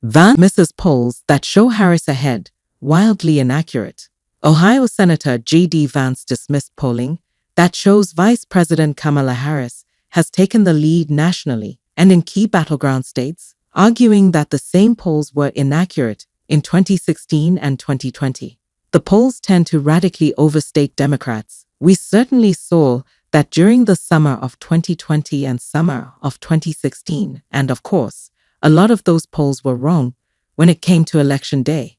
Vance misses polls that show Harris ahead, wildly inaccurate. Ohio Senator J.D. Vance dismissed polling that shows Vice President Kamala Harris has taken the lead nationally and in key battleground states, arguing that the same polls were inaccurate in 2016 and 2020. The polls tend to radically overstate Democrats. We certainly saw that during the summer of 2020 and summer of 2016, and of course, a lot of those polls were wrong when it came to Election Day,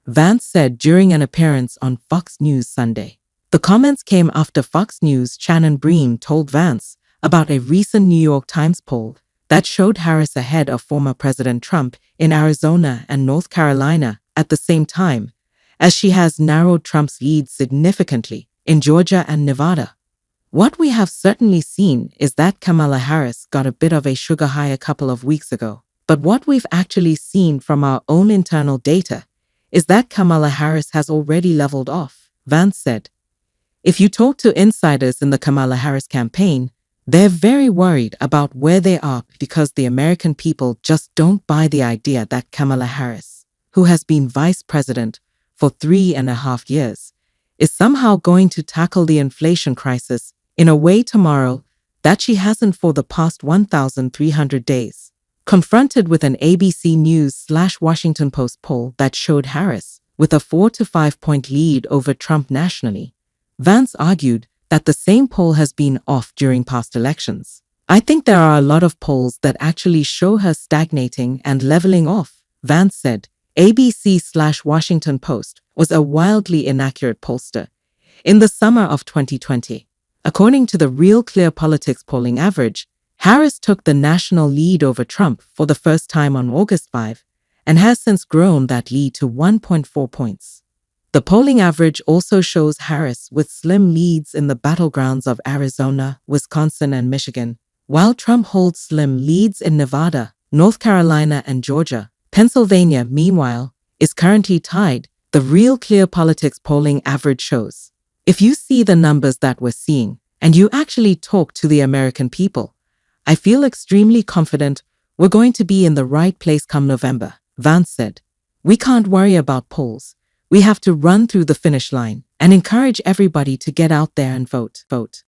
Vance said during an appearance on Fox News Sunday. The comments came after Fox News' Shannon Bream told Vance about a recent New York Times poll that showed Harris ahead of former President Trump in Arizona and North Carolina at the same time, as she has narrowed Trump's lead significantly in Georgia and Nevada. What we have certainly seen is that Kamala Harris got a bit of a sugar high a couple of weeks ago. But what we've actually seen from our own internal data is that Kamala Harris has already leveled off, Vance said. If you talk to insiders in the Kamala Harris campaign, they're very worried about where they are because the American people just don't buy the idea that Kamala Harris, who has been vice president for 3.5 years, is somehow going to tackle the inflation crisis in a way tomorrow that she hasn't for the past 1,300 days. Confronted with an ABC News/Washington Post poll that showed Harris with a 4 to 5 point lead over Trump nationally, Vance argued that the same poll has been off during past elections. I think there are a lot of polls that actually show her stagnating and leveling off, Vance said. ABC/Washington Post was a wildly inaccurate pollster in the summer of 2020. According to the Real Clear Politics polling average, Harris took the national lead over Trump for the first time on August 5 and has since grown that lead to 1.4 points. The polling average also shows Harris with slim leads in the battlegrounds of Arizona, Wisconsin, and Michigan, while Trump holds slim leads in Nevada, North Carolina, and Georgia. Pennsylvania, meanwhile, is currently tied, the Real Clear Politics polling average shows. If you see the numbers that we're seeing, and you actually talk to the American people, I feel extremely confident we're going to be in the right place come November, Vance said. We can't worry about polls. We have to run through the finish line and encourage everybody to get out there and vote.